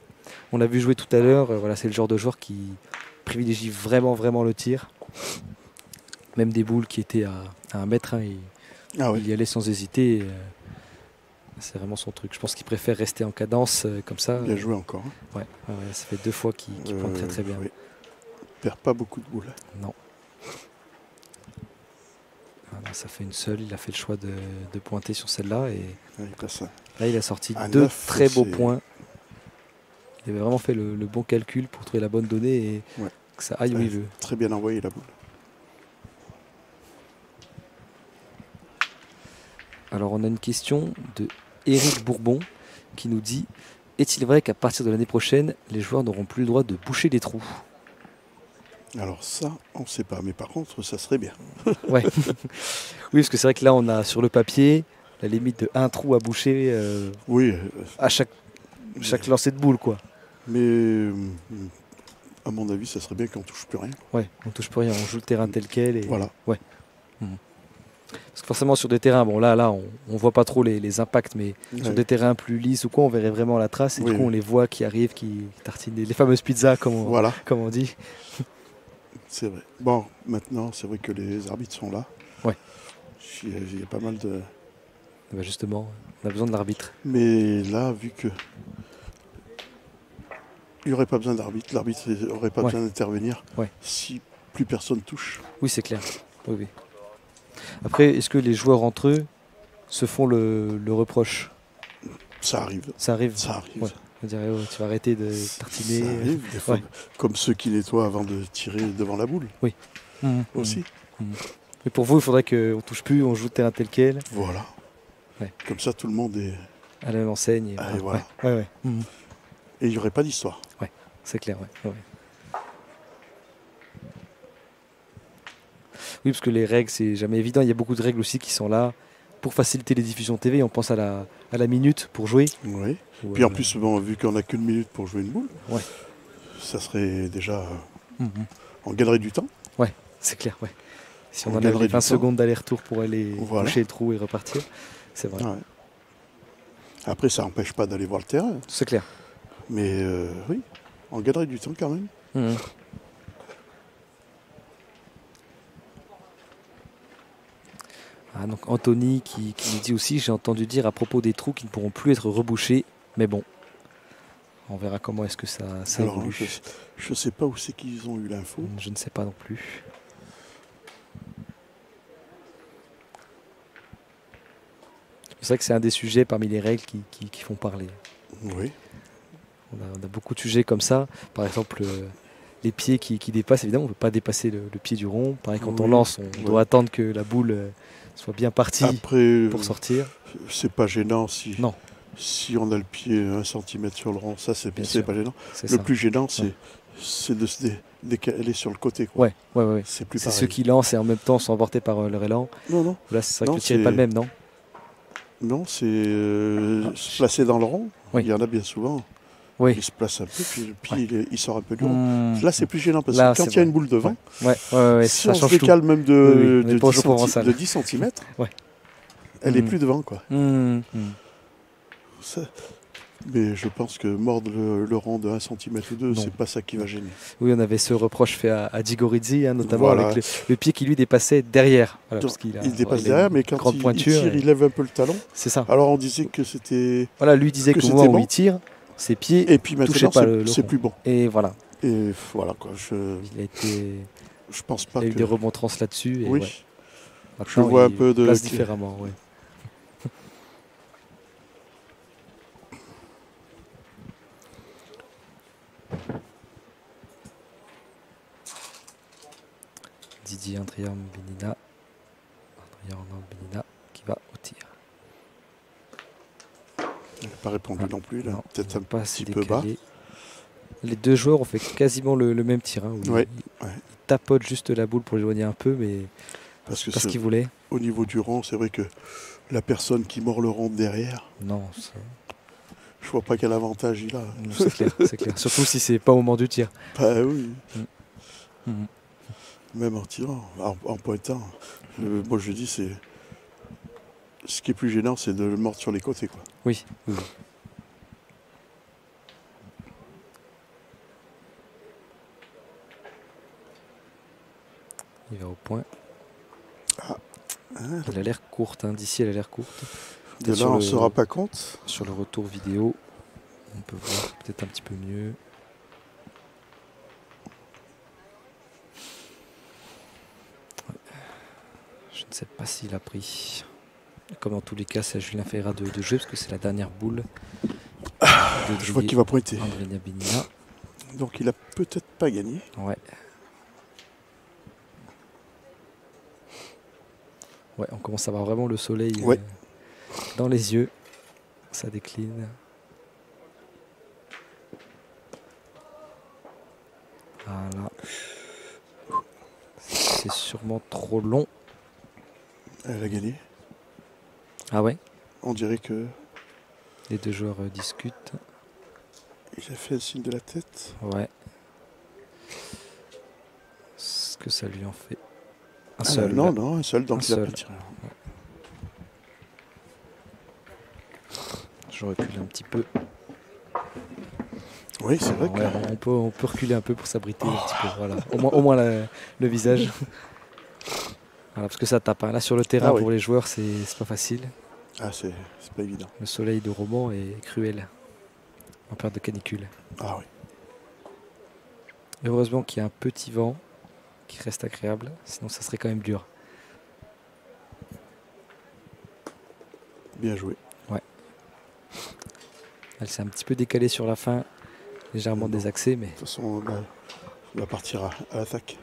On l'a vu jouer tout à l'heure, voilà, c'est le genre de joueur qui privilégie vraiment le tir. Même des boules qui étaient à 1 mètre, il y allait sans hésiter. C'est vraiment son truc. Je pense qu'il préfère rester en cadence comme ça. Bien joué encore. Ouais, ça fait 2 fois qu'il prend très bien. Oui. Il perd pas beaucoup de boules. Non. Voilà, ça fait une seule. Il a fait le choix de pointer sur celle-là. Et là, il a sorti 2 très beaux points. Il avait vraiment fait le bon calcul pour trouver la bonne donnée et que ça aille où il veut. Très bien envoyé la boule. Alors on a une question de Éric Bourbon qui nous dit: est-il vrai qu'à partir de l'année prochaine, les joueurs n'auront plus le droit de boucher les trous? Alors ça, on ne sait pas, mais par contre, ça serait bien. Ouais. Oui, parce que c'est vrai que là, on a sur le papier la limite de 1 trou à boucher à chaque lancer de boule, quoi. Mais à mon avis, ça serait bien qu'on ne touche plus rien. Ouais, on ne touche plus rien, on joue le terrain tel quel. Et... Voilà. Ouais. Parce que forcément sur des terrains, bon là on voit pas trop les impacts, mais sur des terrains plus lisses ou quoi, on verrait vraiment la trace et du coup on les voit qui arrivent, qui tartinent les fameuses pizzas comme on dit. C'est vrai. Bon, maintenant c'est vrai que les arbitres sont là. Ouais. Il y a pas mal de... Bah justement, on a besoin de l'arbitre. Mais là, vu que il n'y aurait pas besoin d'arbitre, l'arbitre n'aurait pas besoin d'intervenir si plus personne touche. Oui, c'est clair. Oui. Après, est-ce que les joueurs entre eux se font le reproche? Ça arrive. Ouais. On dirait, tu vas arrêter de tartiner. Ça arrive, des fois, comme ceux qui nettoient avant de tirer devant la boule. Oui. Aussi. Mais pour vous, il faudrait qu'on ne touche plus, on joue le terrain tel quel. Voilà. Ouais. Comme ça, tout le monde est à la même enseigne. Et voilà. Ouais. Et il n'y aurait pas d'histoire. Ouais, c'est clair, ouais. Oui, parce que les règles, c'est jamais évident. Il y a beaucoup de règles aussi qui sont là pour faciliter les diffusions TV. On pense à la minute pour jouer. Oui. Puis en plus, vu qu'on n'a qu'une minute pour jouer une boule, ça serait déjà... On gagnerait du temps. Ouais, c'est clair, ouais. Si on enlève les 20 secondes d'aller-retour pour aller boucher le trou et repartir, c'est vrai. Ouais. Après, ça n'empêche pas d'aller voir le terrain. C'est clair. Mais oui, on gagnerait du temps quand même. Donc Anthony qui nous dit aussi: j'ai entendu dire à propos des trous qui ne pourront plus être rebouchés, mais bon, on verra comment est-ce que ça évolue. Je ne sais pas où c'est qu'ils ont eu l'info. Je ne sais pas non plus. C'est vrai que c'est un des sujets parmi les règles qui font parler. Oui. On a beaucoup de sujets comme ça. Par exemple, les pieds qui dépassent, évidemment, on ne peut pas dépasser le pied du rond. Pareil, quand on lance, on doit attendre que la boule soit bien partie pour sortir. C'est pas gênant si on a le pied 1 cm sur le rond. Ça, c'est pas gênant. Le plus gênant, c'est de se décaler sur le côté. Quoi. Ouais. C'est plus pareil. C'est ceux qui lancent et en même temps sont emportés par leur élan. Non. Là, c'est vrai que le tir n'est pas le même, non? Non, c'est se placer dans le rond. Il y en a bien souvent. Oui. Il se place un peu, puis le pied il sort un peu du rond. Là, c'est plus gênant parce que quand il y a une boule devant, si on se décale même de 10 cm, elle n'est plus devant. Quoi. Mais je pense que mordre le rond de 1 cm ou 2, c'est pas ça qui va gêner. Oui, on avait ce reproche fait à Digorizzi, notamment avec le pied qui lui dépassait derrière. Voilà, il dépasse derrière, mais quand il tire, il lève un peu le talon. C'est ça. Alors on disait que c'était... Voilà, lui disait qu'au moment où il tire, ses pieds et puis maintenant, c'est plus bon. Et voilà. Et voilà quoi. Je pense pas il y a eu des remontrances là-dessus. Oui. Je vois un peu de... place différemment, oui. Didier Andrian Benina qui va au tir. Il n'a pas répondu non plus, là. Peut-être un petit peu bas. Les deux joueurs ont fait quasiment le même tir. Ils tapotent juste la boule pour l'éloigner un peu, mais parce ce qu'ils voulaient. Au niveau du rond, c'est vrai que la personne qui mord le rond derrière, je vois pas quel avantage il a. C'est clair. Surtout si c'est pas au moment du tir. Bah oui. Même en tirant, en pointant. Moi je dis, ce qui est plus gênant, c'est de le mordre sur les côtés. Quoi. Oui. Il va au point. Elle a l'air courte, hein. D'ici elle a l'air courte. De là on ne se rend pas compte. Sur le retour vidéo, on peut voir peut-être un petit peu mieux. Je ne sais pas s'il a pris. Comme dans tous les cas, c'est à Julien Ferreira de jouer parce que c'est la dernière boule. Je vois qu'il va pointer. Andrea Benina. Donc il a peut-être pas gagné. Ouais. Ouais, on commence à voir vraiment le soleil dans les yeux. Ça décline. Voilà. C'est sûrement trop long. Elle a gagné. Ah ouais? On dirait que... Les deux joueurs discutent. Il a fait le signe de la tête. Ouais. Est-ce que ça lui en fait un seul? Non, un seul, donc il a pas tiré. Ouais. Je recule un petit peu. Oui, c'est vrai on peut reculer un peu pour s'abriter un petit peu. Voilà. Au moins le visage. Voilà, parce que ça tape. Hein. Là sur le terrain pour les joueurs, c'est pas facile. Ah, c'est pas évident. Le soleil de Romans est cruel en période de canicule. Ah oui. Heureusement qu'il y a un petit vent qui reste agréable, sinon ça serait quand même dur. Bien joué. Ouais. Elle s'est un petit peu décalée sur la fin, légèrement désaxée, mais... De toute façon, on va partir à l'attaque.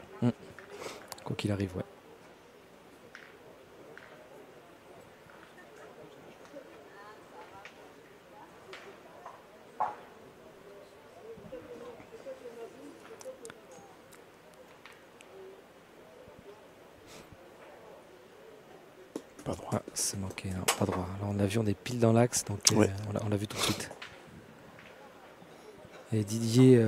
Quoi qu'il arrive, ouais. Pas droit. Ah, c'est manqué, non, pas droit. Là, on l'a vu, on est pile dans l'axe, donc on l'a vu tout de suite. Et Didier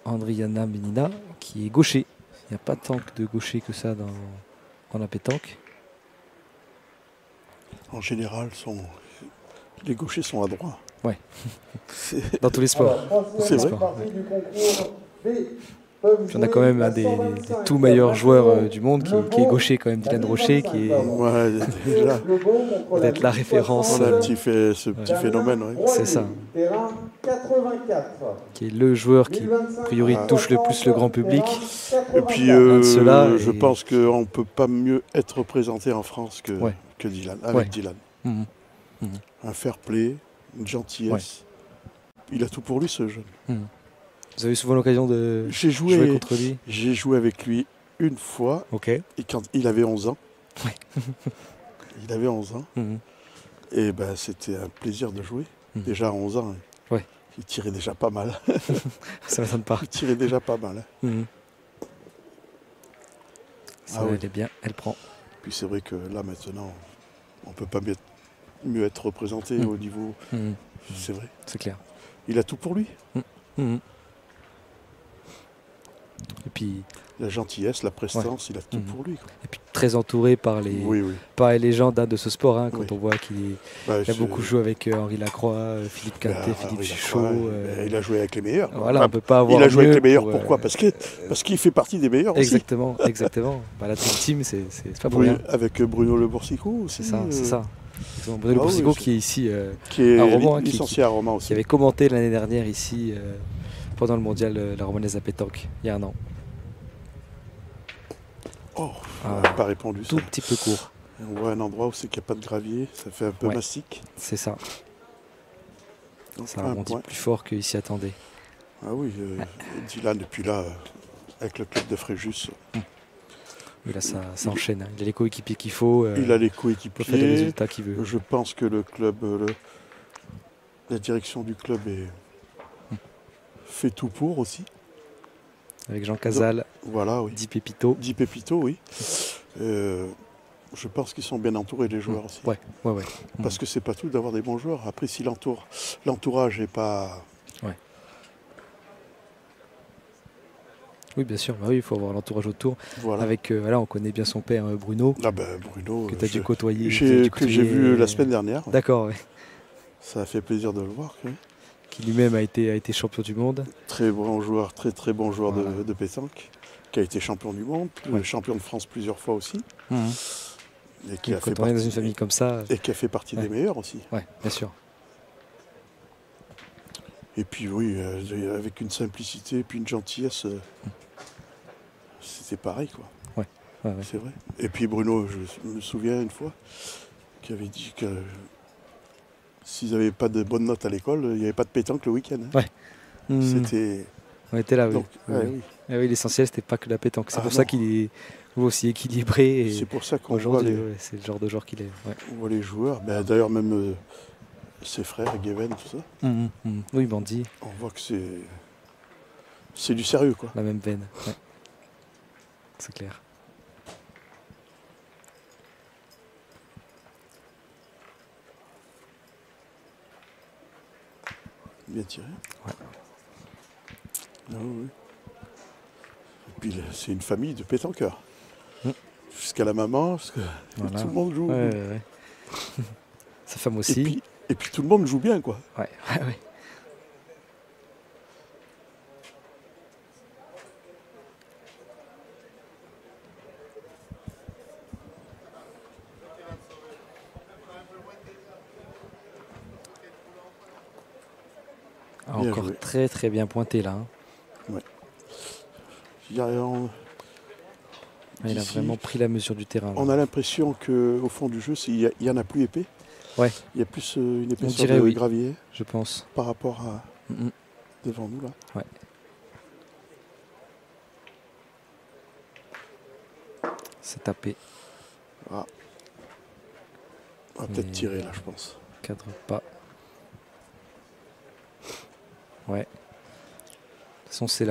Andriana Benina, qui est gaucher. Il n'y a pas tant de gauchers que ça dans la pétanque. En général, les gauchers sont à droite. Ouais. Dans tous les sports. C'est vrai. Puis on a quand même un des tout meilleurs joueurs du monde qui est gaucher quand même, Dylan Rocher, qui est peut-être la référence. On a ce petit phénomène, oui. C'est ça. Qui est le joueur qui, a priori, touche le plus le grand public. Et puis, je pense qu'on ne peut pas mieux être représenté en France que Dylan, avec Dylan. Un fair play, une gentillesse. Il a tout pour lui, ce jeune. Vous avez souvent l'occasion de jouer contre lui? J'ai joué avec lui une fois, et quand il avait 11 ans. Ouais. Il avait 11 ans. Et ben, c'était un plaisir de jouer. Déjà à 11 ans, il tirait déjà pas mal. Ça ne m'étonne pas. Il tirait déjà pas mal. Ça, elle est bien, elle prend. Puis c'est vrai que là, maintenant, on ne peut pas mieux être représenté au niveau... C'est vrai. C'est clair. Il a tout pour lui. Et puis la gentillesse, la prestance, il a tout pour lui. Quoi. Et puis très entouré par les légendes de ce sport, hein, quand on voit qu'il a beaucoup joué avec Henri Lacroix, Philippe Quintet, Philippe Chuchot. Il a joué avec les meilleurs. Voilà, on peut pas avoir. Il a joué avec les meilleurs. Pourquoi parce qu'il fait partie des meilleurs. Exactement, aussi. Exactement. La Dream Team, c'est pas pour rien. Avec Bruno Le Boursicot aussi. C'est ça. Bruno Le Boursicot qui est ici qui est à Romans, licencié à Romans aussi. Qui avait commenté l'année dernière ici pendant le mondial la romanaise à pétanque, il y a un an. Oh, on n'a pas répondu ça. Tout petit peu court. On voit un endroit où c'est qu'il n'y a pas de gravier, ça fait un peu mastic. C'est ça. Donc ça rebondit plus fort qu'il s'y attendait. Ah oui, Dylan, depuis là, avec le club de Fréjus. Mais là, ça enchaîne. Hein. Il a les coéquipiers qu'il faut. Il a les coéquipiers. Il fait les résultats qu'il veut. Je pense que le club, la direction du club fait tout pour aussi. Avec Jean Casal, voilà, oui. Di Pepito. Di Pepito, oui. Je pense qu'ils sont bien entourés, les joueurs aussi. Ouais. Parce que c'est pas tout d'avoir des bons joueurs. Après, si l'entourage n'est pas... Oui, bien sûr. Il faut avoir l'entourage autour. Voilà. Avec, on connaît bien son père, Bruno. Ah ben, Bruno, que tu as dû côtoyer. Que j'ai vu la semaine dernière. D'accord, oui. Ça a fait plaisir de le voir. Qui lui-même a été champion du monde. Très bon joueur, très bon joueur de pétanque. qui a été champion du monde, champion de France plusieurs fois aussi. Et qui a fait partie, dans une famille comme ça. Et qui a fait partie des meilleurs aussi. Oui, bien sûr. Et puis oui, avec une simplicité et puis une gentillesse, c'était pareil quoi. Ouais. C'est vrai. Et puis Bruno, je me souviens une fois, qui avait dit que s'ils n'avaient pas de bonnes notes à l'école, il n'y avait pas de pétanque le week-end. Hein. C'était... On était là, oui. Donc, oui. Oui, l'essentiel, c'était pas que la pétanque. C'est pour ça qu'il est aussi équilibré. Et c'est pour ça qu'on voit c'est le genre de joueur qu'il est. On voit les joueurs. Ben, d'ailleurs, même ses frères, Gavin, tout ça. Oui, Bandy. On voit que c'est du sérieux, quoi. La même veine. Ouais. C'est clair. Bien tiré. Ouais. Ah, oui. Et puis c'est une famille de pétanqueurs. Jusqu'à la maman, tout le monde joue. Ouais. Sa femme aussi. Et puis tout le monde joue bien, quoi. Ouais. Encore joué. Très très bien pointé là. Ouais. Il a vraiment pris la mesure du terrain. On a l'impression qu'au fond du jeu, il y en a plus épais. Ouais. Il y a plus une épaisseur de gravier. Je pense. Par rapport à devant nous là. Ouais. C'est tapé. On va peut-être tirer là, je pense. Cadre pas. Ouais. De toute façon, c'est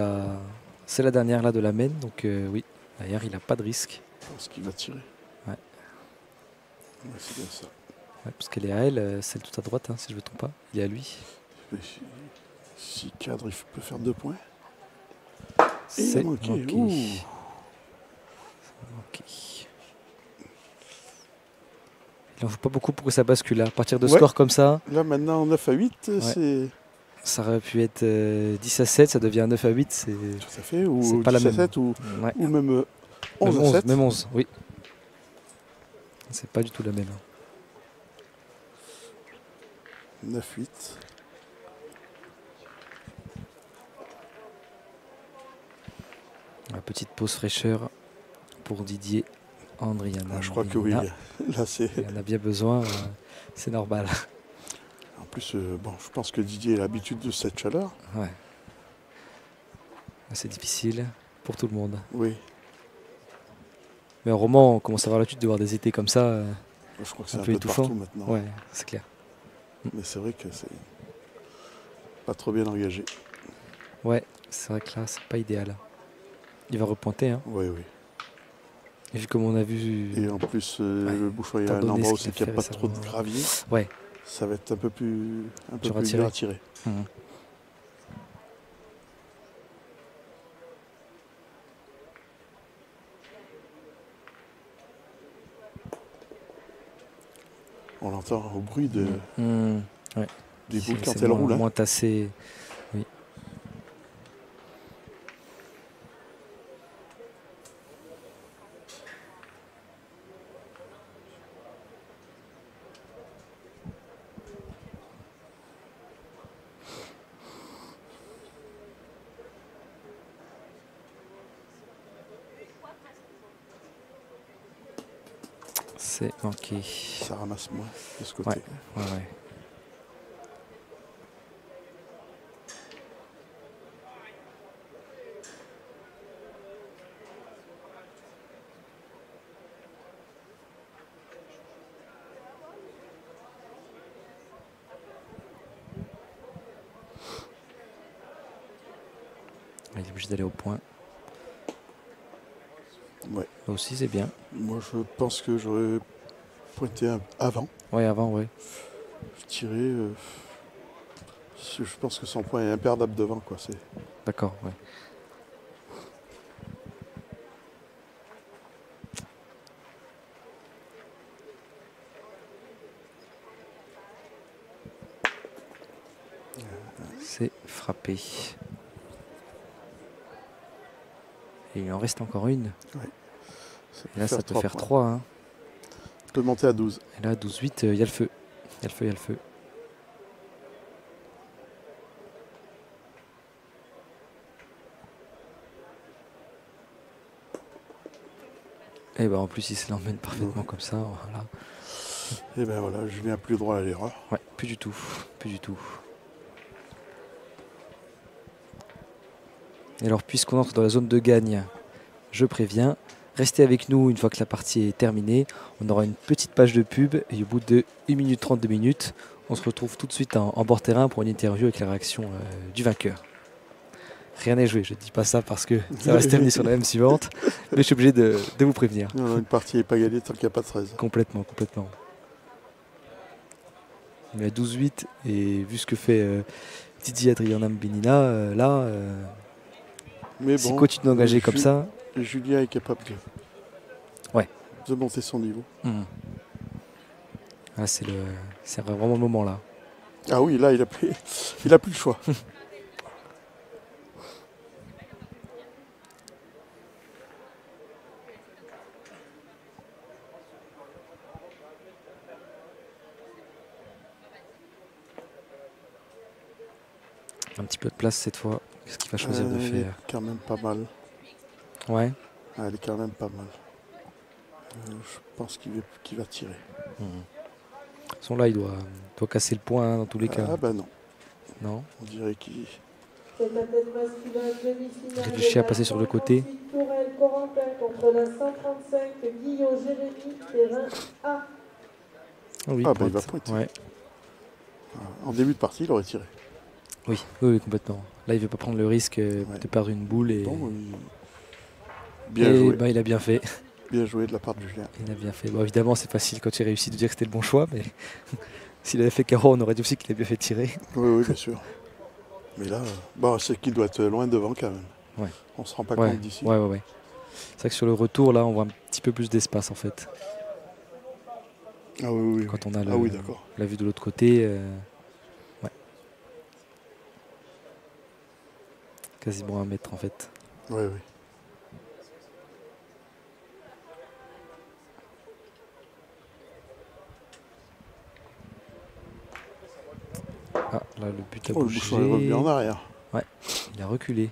la dernière là de la main, donc oui. D'ailleurs, il n'a pas de risque. Je pense qu'il va tirer. Ouais. C'est bien ça. Ouais, parce qu'elle est à elle, celle tout à droite, si je ne me trompe pas. Il est à lui. Si cadre, il peut faire 2 points. C'est manqué. Il n'en faut pas beaucoup pour que ça bascule. À partir de scores comme ça. Là, maintenant, 9-8, c'est... Ça aurait pu être 10-7, ça devient 9-8. Tout à fait, ou 10-7, ou même 11-7. Même 11, oui. C'est pas du tout la même. 9-8. La petite pause fraîcheur pour Didier Andriana. Je crois que oui. Là, il en a bien besoin, c'est normal. En plus, je pense que Didier a l'habitude de cette chaleur. Ouais. C'est difficile pour tout le monde. Oui. Mais au Romans, on commence à avoir l'habitude de voir des étés comme ça. Je crois que c'est un peu étouffant. Partout maintenant. Ouais, c'est clair. Mais c'est vrai que c'est pas trop bien engagé. Ouais, c'est vrai que là, c'est pas idéal. Il va repointer. Hein. Oui. Et vu comme on a vu. Et en plus, le bouchon, il y a un endroit où c'est qu'il n'y a pas trop de gravier. Ouais. Ça va être un peu plus dur à tirer. On l'entend au bruit des boules quand elles roulent. Moins tassé. Oui. C'est manqué. Ça ramasse moins de ce côté. Ouais. Il est obligé d'aller au point. Ouais. Là aussi, c'est bien. Moi, je pense que j'aurais pointé avant. Oui, avant, oui. Je tirais. Je pense que son point est imperdable devant, quoi. D'accord, ouais. C'est frappé. Et il en reste encore une. Ouais. Et là, ça peut faire 3. Hein. On peut monter à 12. Et là, 12-8, il y a le feu. Il y a le feu, il y a le feu. Et ben en plus, il se l'emmène parfaitement comme ça. Voilà. Et ben voilà, je viens plus droit à l'erreur. Ouais, plus du tout. Plus du tout. Et alors, puisqu'on entre dans la zone de gagne, je préviens, restez avec nous une fois que la partie est terminée. On aura une petite page de pub et au bout de 1 minute 32 minutes, on se retrouve tout de suite en bord terrain pour une interview avec la réaction du vainqueur. Rien n'est joué, je ne dis pas ça parce que ça va se terminer sur la même suivante, mais je suis obligé de vous prévenir. Non, une partie n'est pas gagnée tant qu'il n'y a pas de 13. Complètement, complètement. On est à 12-8 et vu ce que fait Didier Adriana Benina, là, mais s'il continue d'engager comme ça... Julien est capable de monter son niveau. Ah, c'est vraiment le moment là. Ah oui, là, il a plus le choix. Un petit peu de place cette fois. Qu'est-ce qu'il va choisir de faire? Quand même pas mal. Ouais. Elle est quand même pas mal. Je pense qu'il va tirer. Son là, il doit casser le point hein, dans tous les cas. Ah bah non. Non. On dirait qu'il réfléchit à passer sur le côté. Oui, bah il va pointer. Ouais. En début de partie, il aurait tiré. Oui, complètement. Là, il ne veut pas prendre le risque de perdre une boule. Et... Bon, bien joué. Bah, il a bien fait. Bien joué de la part de Julien. Il a bien fait. Bon, évidemment, c'est facile quand il réussit de dire que c'était le bon choix, mais s'il avait fait carreau, on aurait dit aussi qu'il a bien fait tirer. Oui, bien sûr. Mais là, c'est qu'il doit être loin devant quand même. Ouais. On ne se rend pas compte d'ici. Ouais. C'est vrai que sur le retour, là, on voit un petit peu plus d'espace en fait. Ah oui. Quand on a la vue de l'autre côté. Ouais. Quasiment 1 mètre en fait. Oui. Ah, là, le but a bougé. Le bouchon est revenu en arrière. Ouais, il a reculé.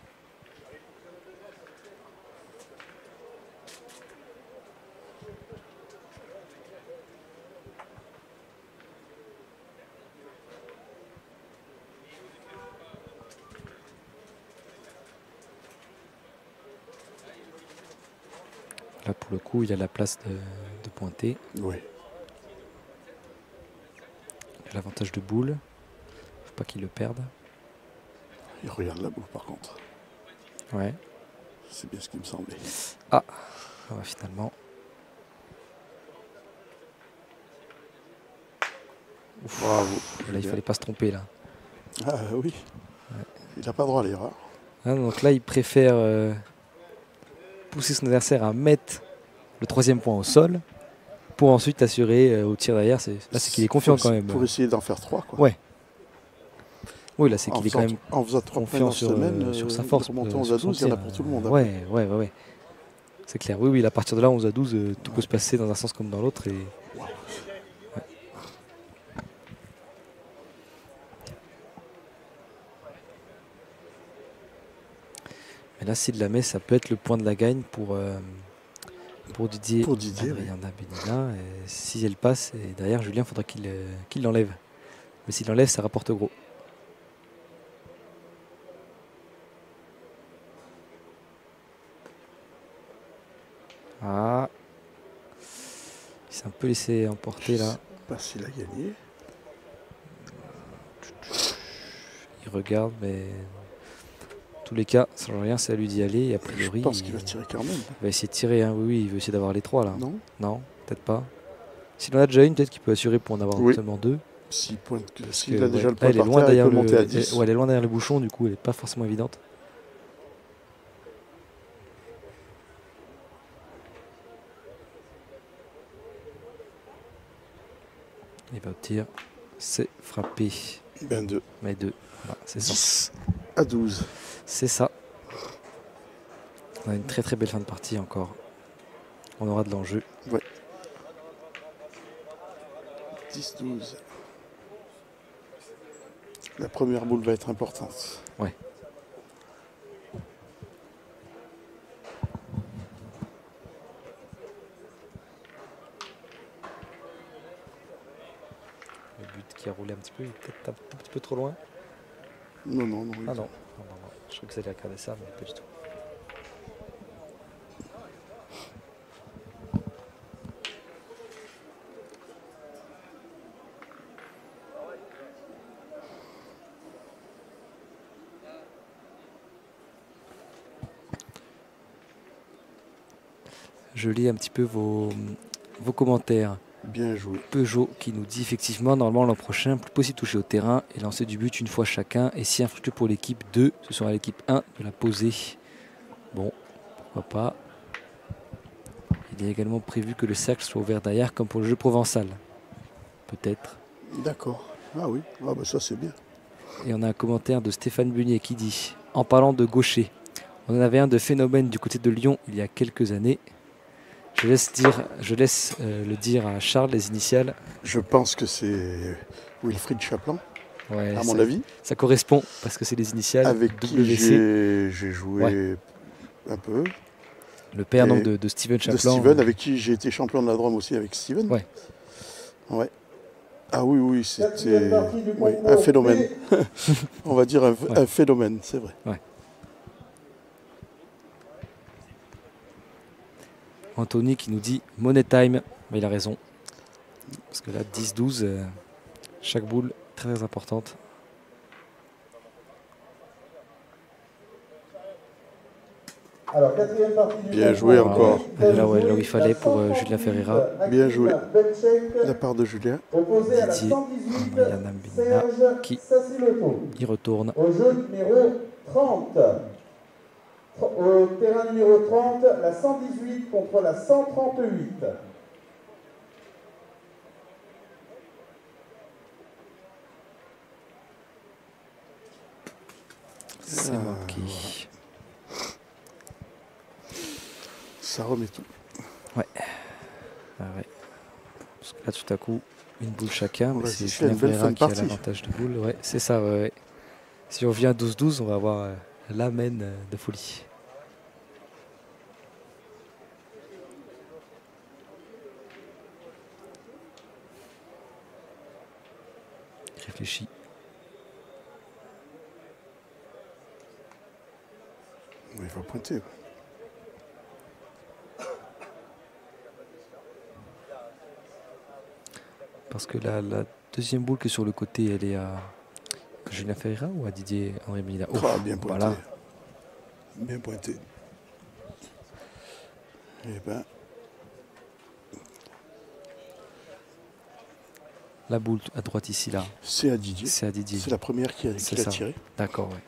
Là, pour le coup, il a la place de pointer. Oui. Il a l'avantage de boule. Faut pas qu'il le perde. Il regarde la boule, par contre. Ouais. C'est bien ce qui me semblait. Ah, finalement. Ouf. Bravo. Là, il fallait pas se tromper, là. Ah oui. Ouais. Il n'a pas droit à l'erreur. Ah, donc là, il préfère pousser son adversaire à mettre le 3e point au sol pour ensuite assurer au tir derrière. Là, c'est qu'il est confiant quand même. Pour essayer d'en faire 3, quoi. Ouais. Oui, là, c'est qu'il est quand même confiant sur sa force. Pour monter 11 à 12, il y en a pour tout le monde. Ouais. C'est clair. Oui, à partir de là, 11 à 12, tout peut se passer dans un sens comme dans l'autre. Et... Mais là, s'il la met, ça peut être le point de la gagne pour Didier Adriana Benina. Si elle passe, et derrière, Julien, il faudra qu'il l'enlève. Mais s'il l'enlève, ça rapporte gros. Ah, il s'est un peu laissé emporter là. Je sais pas s'il a gagné. Il regarde, mais en tous les cas, ça ne change rien, c'est à lui d'y aller. Et a priori, je pense qu'il va tirer quand même. Il va essayer de tirer, hein. Oui, il veut essayer d'avoir les 3 là. Non, peut-être pas. S'il en a déjà une, peut-être qu'il peut assurer pour en avoir seulement 2. S'il a déjà le point par terre, il peut monter à 10. Elle est loin derrière le bouchon, du coup, elle n'est pas forcément évidente. Il va obtenir, c'est frappé. Ben 2. Mais 2. Voilà, c'est 10 à 12. C'est ça. On a une très très belle fin de partie encore. On aura de l'enjeu. Ouais. 10-12. La première boule va être importante. Ouais. Le but qui a roulé un petit peu, il est peut-être un petit peu trop loin. Non, non, non. Ah non. Je crois que vous allez regarder ça, mais pas du tout. Je lis un petit peu vos commentaires. Bien joué. Peugeot qui nous dit effectivement, normalement l'an prochain, plus possible de toucher au terrain et lancer du but une fois chacun. Et si infructueux pour l'équipe 2, ce sera l'équipe 1 de la poser. Bon, pourquoi pas. Il est également prévu que le cercle soit ouvert derrière comme pour le jeu provençal. Peut-être. D'accord. Ah oui, ah bah ça c'est bien. Et on a un commentaire de Stéphane Bunier qui dit, en parlant de gaucher, on en avait un de phénomène du côté de Lyon il y a quelques années. Je laisse le dire à Charles, les initiales. Je pense que c'est Wilfried Chaplin, ouais, à mon avis. Ça correspond, parce que c'est les initiales. Avec qui j'ai joué un peu. Le père donc, de Steven Chaplin. De Steven, avec qui j'ai été champion de la Drôme aussi, avec Steven. Ouais. Ouais. Ah oui, c'était un phénomène. On va dire un phénomène, c'est vrai. Ouais. Anthony qui nous dit Money Time, mais il a raison. Parce que là, 10-12, chaque boule très importante. Alors, quatrième partie du bien joué encore. Là où il fallait pour Julien Ferreira. Bien joué de la part de Julien. Didier Adriana Mbinina qui y retourne. Au jeu numéro 30. Au terrain numéro 30, la 118 contre la 138. C'est manqué. Ça remet tout. Ouais. Ah ouais. Parce que là, tout à coup, une boule chacun. Mais c'est une belle fin de partie. Qui a l'avantage de boule. Ouais, c'est ça. Ouais. Si on vient à 12-12, on va avoir l'amen de folie. Réfléchis. Il va pointer. Parce que la deuxième boule qui est sur le côté, elle est à Julien Ferreira ou à Didier André Mbinina? Bien pointé. Voilà. Bien pointé. Eh ben. La boule à droite ici, là. C'est à Didier. C'est à Didier. C'est la première qui a tiré. D'accord, oui.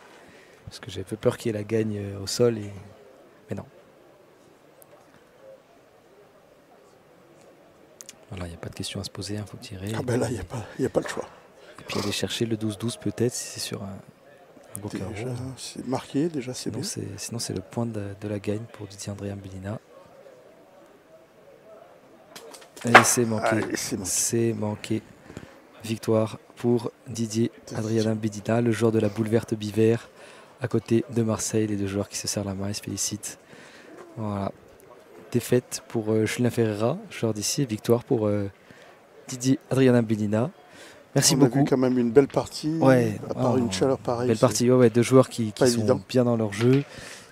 Parce que j'avais peu peur qu'il y ait la gagne au sol. Mais non. Voilà, il n'y a pas de question à se poser, il faut tirer. Ah ben là, il n'y a pas le choix. Et puis aller chercher le 12-12 peut-être, si c'est sur un beau carreau. C'est marqué, déjà c'est bien. Sinon c'est le point de la gagne pour Didier André Mbinina. Et c'est manqué. C'est manqué. Victoire pour Didier Adrien Mbinina, le joueur de la boule verte Biver, à côté de Marseille, les deux joueurs qui se serrent la main et se félicitent. Voilà. Défaite pour Julien Ferreira, joueur d'ici, et victoire pour Didier Adrien Mbinina. Merci beaucoup. On a vu quand même une belle partie, à part une chaleur pareille. Belle partie, deux joueurs qui sont bien dans leur jeu,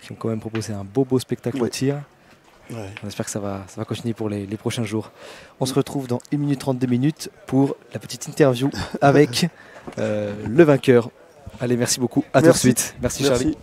qui ont quand même proposé un beau spectacle au tir. Ouais. On espère que ça va continuer pour les prochains jours. On se retrouve dans 1 minute 32 minutes pour la petite interview avec le vainqueur. Allez, merci beaucoup. À tout de suite. Merci Charlie.